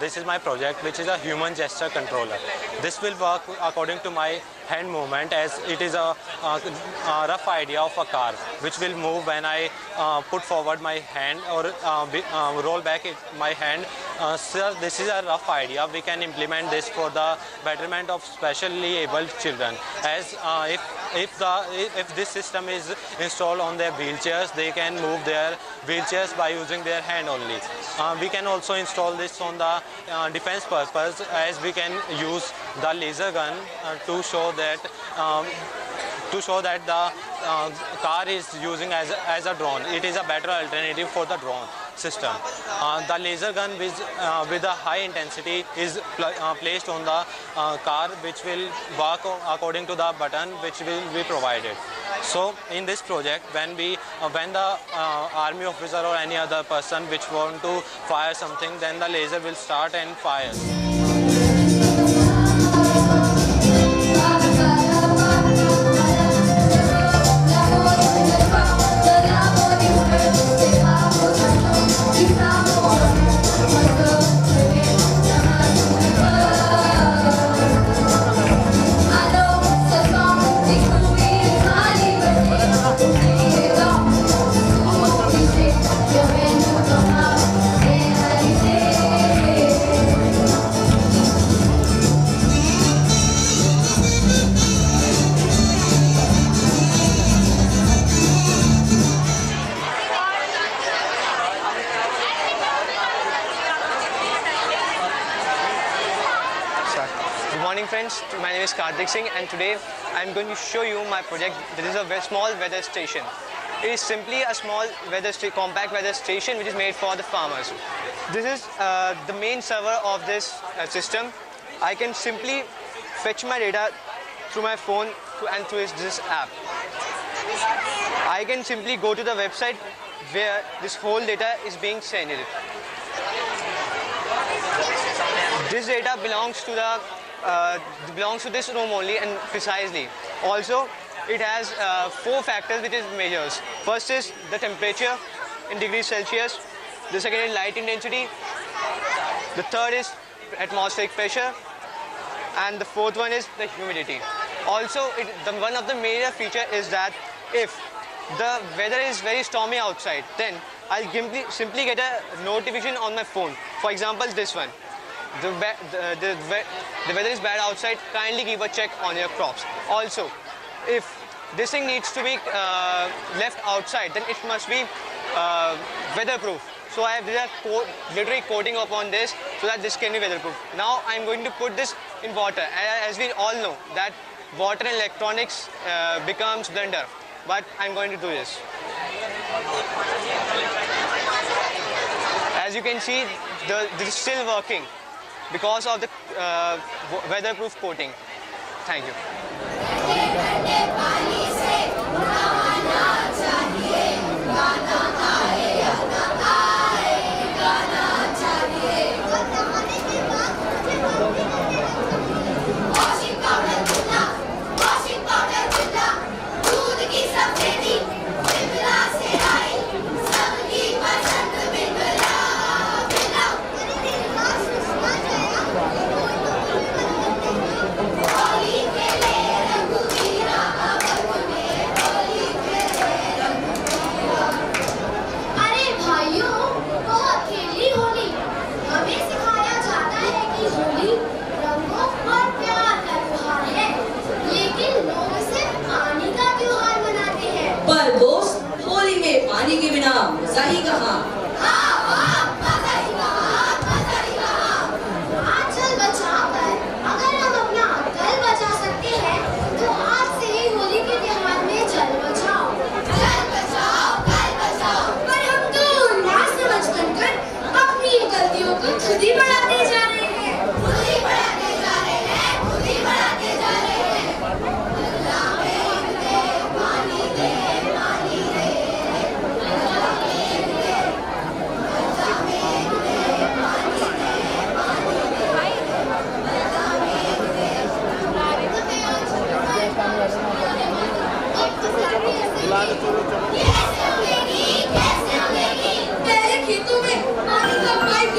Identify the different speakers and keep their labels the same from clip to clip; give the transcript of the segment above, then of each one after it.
Speaker 1: this is my project, which is a human gesture controller. This will work according to my hand movement, as it is a rough idea of a car, which will move when I put forward my hand or roll back my hand. Sir, this is a rough idea. We can implement this for the betterment of specially abled children, as if this system is installed on their wheelchairs, they can move their wheelchairs by using their hand only. We can also install this on the defense purpose, as we can use the laser gun to show that the car is using as a drone. It is a better alternative for the drone system. The laser gun with a high intensity is placed on the car, which will work according to the button which will be provided. So in this project, when the army officer or any other person which want to fire something, then the laser will start and fire.
Speaker 2: Good morning friends, my name is Karthik Singh and today I am going to show you my project. This is a very small weather station. It is simply a small compact weather station which is made for the farmers. This is the main server of this system. I can simply fetch my data through my phone and through this app. I can simply go to the website where this whole data is being sent. This data belongs to this room only and precisely. Also, it has 4 factors which it measures. First is the temperature in degrees Celsius. The second is light intensity. The third is atmospheric pressure. And the fourth one is the humidity. Also, one of the major feature is that if the weather is very stormy outside, then I'll simply get a notification on my phone. For example, this one. The weather is bad outside, kindly keep a check on your crops. Also, if this thing needs to be left outside, then it must be weatherproof. So I have literally coating upon this so that this can be weatherproof. Now I'm going to put this in water. As we all know that water and electronics becomes blender, but I'm going to do this. As you can see, this is still working because of the weatherproof coating. Thank you.
Speaker 3: पानी के बिना मजा ही कहाँ।
Speaker 4: आज जल बचाकर अगर हम अपना कल बचा सकते हैं, तो आज से ही होली के त्योहार में जल बचाओ, कल बचाओ। पर हम तो ना समझ कर अपनी गलतियों को खुद ही बढ़ाते जा रहे हैं।
Speaker 3: पहले खेतों में पानी का pipe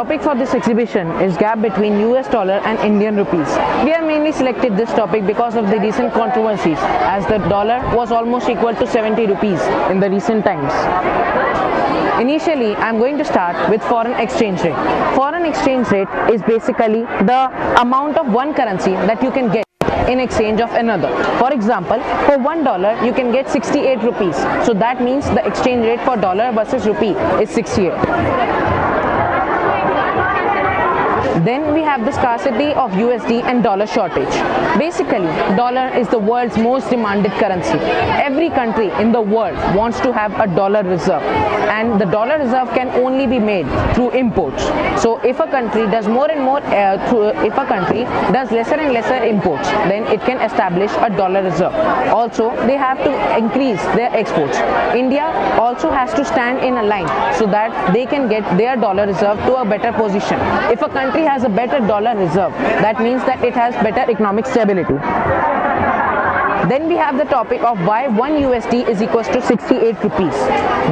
Speaker 5: topic for this exhibition is gap between US dollar and Indian rupees. We have mainly selected this topic because of the recent controversies, as the dollar was almost equal to 70 rupees in the recent times. Initially, I am going to start with foreign exchange rate. Foreign exchange rate is basically the amount of one currency that you can get in exchange of another. For example, for $1 you can get 68 rupees. So that means the exchange rate for dollar versus rupee is 68. Then we have the scarcity of USD and dollar shortage. Basically, dollar is the world's most demanded currency. Every country in the world wants to have a dollar reserve, and the dollar reserve can only be made through imports. So if a country does more and more, if a country does lesser and lesser imports, then it can establish a dollar reserve. Also, they have to increase their exports. India also has to stand in a line so that they can get their dollar reserve to a better position. If a country has a better dollar reserve, that means that it has better economic stability. Then we have the topic of why 1 USD is equals to 68 rupees.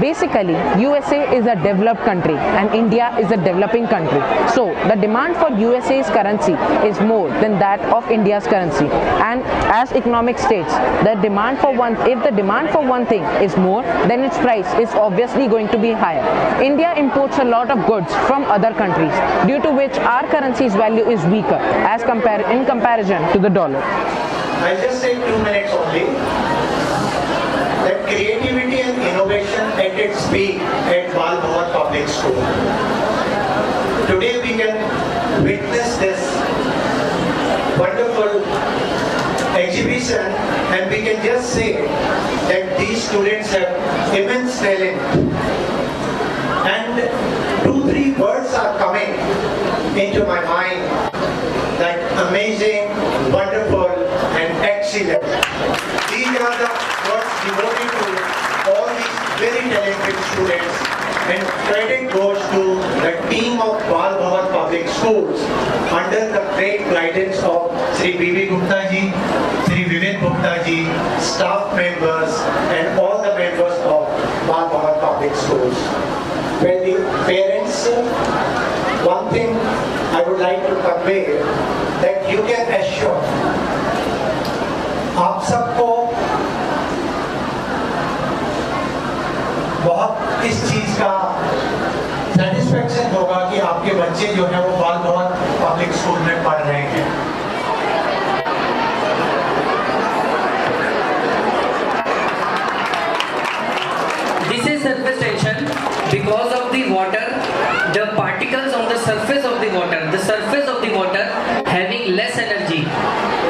Speaker 5: Basically, USA is a developed country and India is a developing country. So the demand for USA's currency is more than that of India's currency. And as economics states, the demand for if the demand for one thing is more, then its price is obviously going to be higher. India imports a lot of goods from other countries, due to which our currency's value is weaker as in comparison to the dollar.
Speaker 6: I'll just take 2 minutes only. That creativity and innovation at its peak at Bal Bhavan Public School. Today we can witness this wonderful exhibition, and we can just say that these students have immense talent. And 2-3 words are coming into my mind, like amazing, wonderful, and excellent. These are the words devoted to all these very talented students, and credit goes to the team of Bal Bhavan Public Schools under the great guidance of Sri B.B. Gupta ji, Sri Vivek Gupta ji, staff members, and all the members of Bal Bhavan Public Schools. Well, the parents, one thing I would like to convey, that you can assure आप सबको बहुत इस चीज का satisfaction होगा कि आपके बच्चे जो है वो बाल भवन पब्लिक स्कूल में पढ़ रहे हैं.
Speaker 7: This is surface tension. Because of the water, the particles on the surface of the water having less energy,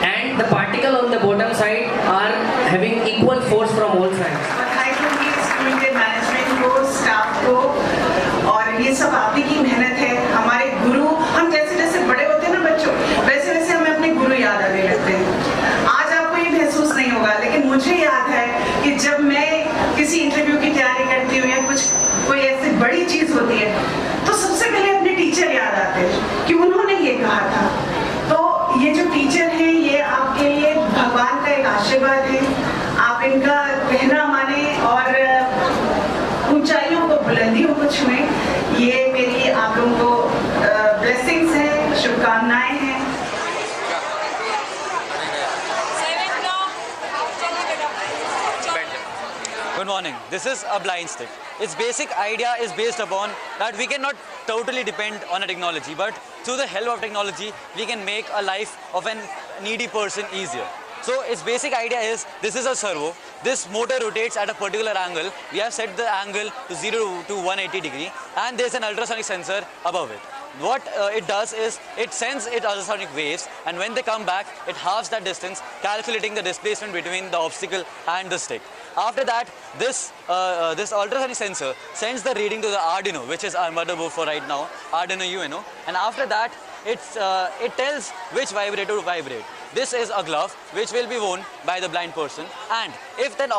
Speaker 7: and the particle on the bottom side are having equal force from all sides.
Speaker 8: बधाई होगी school के management को, staff को, और ये सब आप ही की मेहनत है. हमारे गुरु, हम जैसे जैसे बड़े होते हैं ना बच्चों, वैसे वैसे हमें अपने गुरु याद आने लगते हैं. आज आपको ये महसूस नहीं होगा, लेकिन मुझे याद है कि जब मैं किसी इंटरव्यू की तैयारी करती हूँ या कोई ऐसी बड़ी चीज होती है, तो सबसे पहले अपने टीचर याद आते हैं कि उन्होंने ये कहा था. तो ये जो टीचर हैं, ये आपके लिए भगवान का एक आशीर्वाद है. आप इनका कहना माने और ऊंचाइयों को, बुलंदियों को छुएं. ये मेरी आप लोगों को ब्लेसिंग्स हैं, शुभकामनाएं हैं.
Speaker 9: Good morning. This is a blind stick. Its basic idea is based upon that we cannot totally depend on a technology, but through the help of technology, we can make a life of a needy person easier. So its basic idea is, this is a servo. This motor rotates at a particular angle. We have set the angle to 0 to 180 degree, and there's an ultrasonic sensor above it. What it does is, it sends it ultrasonic waves, and when they come back, it halves that distance, calculating the displacement between the obstacle and the stick. After that, this ultrasonic sensor sends the reading to the Arduino, which is our motherboard for right now, Arduino UNO, and after that, it tells which vibrator to vibrate. This is a glove which will be worn by the blind person, and if the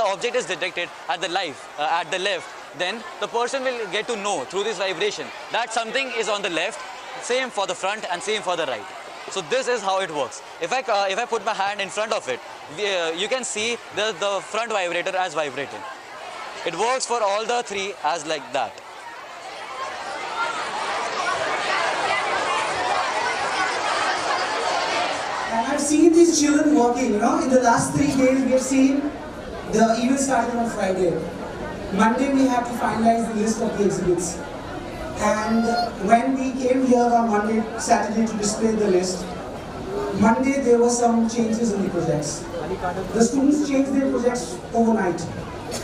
Speaker 9: object is detected at the left, then the person will get to know through this vibration that something is on the left, same for the front and same for the right. So this is how it works. If I put my hand in front of it, you can see the front vibrator as vibrating. It works for all the three as like that.
Speaker 10: seen these children working, in the last 3 days we have seen the event started on Friday. Monday we have to finalize the list of the exhibits. And when we came here on Monday, Saturday to display the list, Monday there were some changes in the projects. The students changed their projects overnight.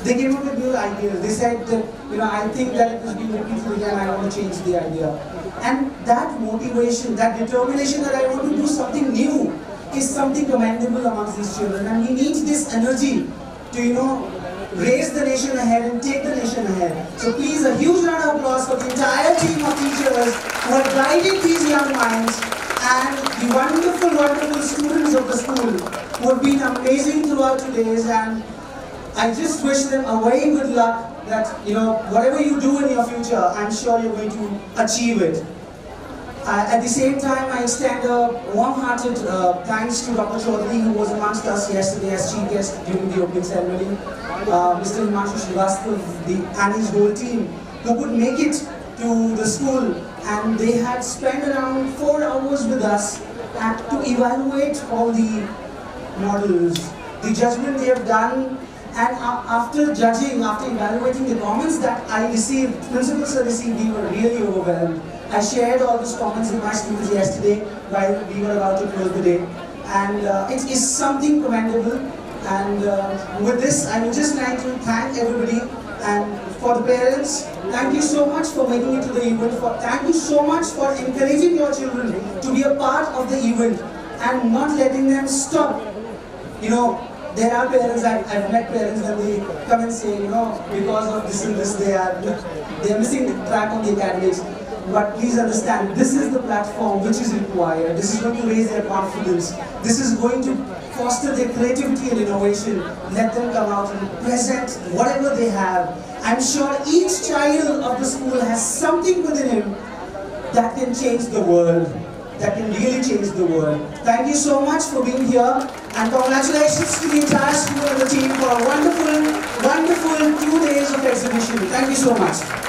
Speaker 10: They came up with new ideas. They said that, I think that it has been repeated again, I want to change the idea. And that motivation, that determination that I want to do something new is something commendable amongst these children. And we need this energy to, raise the nation ahead and take the nation ahead. So please, a huge round of applause for the entire team of teachers who are guiding these young minds and the wonderful, wonderful students of the school who have been amazing throughout today's. And I just wish them a very good luck that, whatever you do in your future, I'm sure you're going to achieve it. At the same time, I extend a warm-hearted thanks to Dr. Chaudhary, who was amongst us yesterday as chief guest during the opening ceremony, Mr. Himanshu Srivastav, and his whole team, who could make it to the school, and they had spent around 4 hours with us to evaluate all the models, the judgment they have done. And after judging, after evaluating the comments that I received, principals I received, we were really overwhelmed. I shared all those comments with my students yesterday while we were about to close the day. And it is something commendable. And with this, I would just like to thank everybody. And for the parents, thank you so much for making it to the event. Thank you so much for encouraging your children to be a part of the event and not letting them stop. There are parents, I've met parents when they come and say, because of this and this, they are missing the track on the academics. But please understand, this is the platform which is required. This is going to raise their confidence. This is going to foster their creativity and innovation. Let them come out and present whatever they have. I'm sure each child of the school has something within him that can change the world. That can really change the world. Thank you so much for being here, and congratulations to the entire school and the team for a wonderful, wonderful 2 days of exhibition. Thank you so much.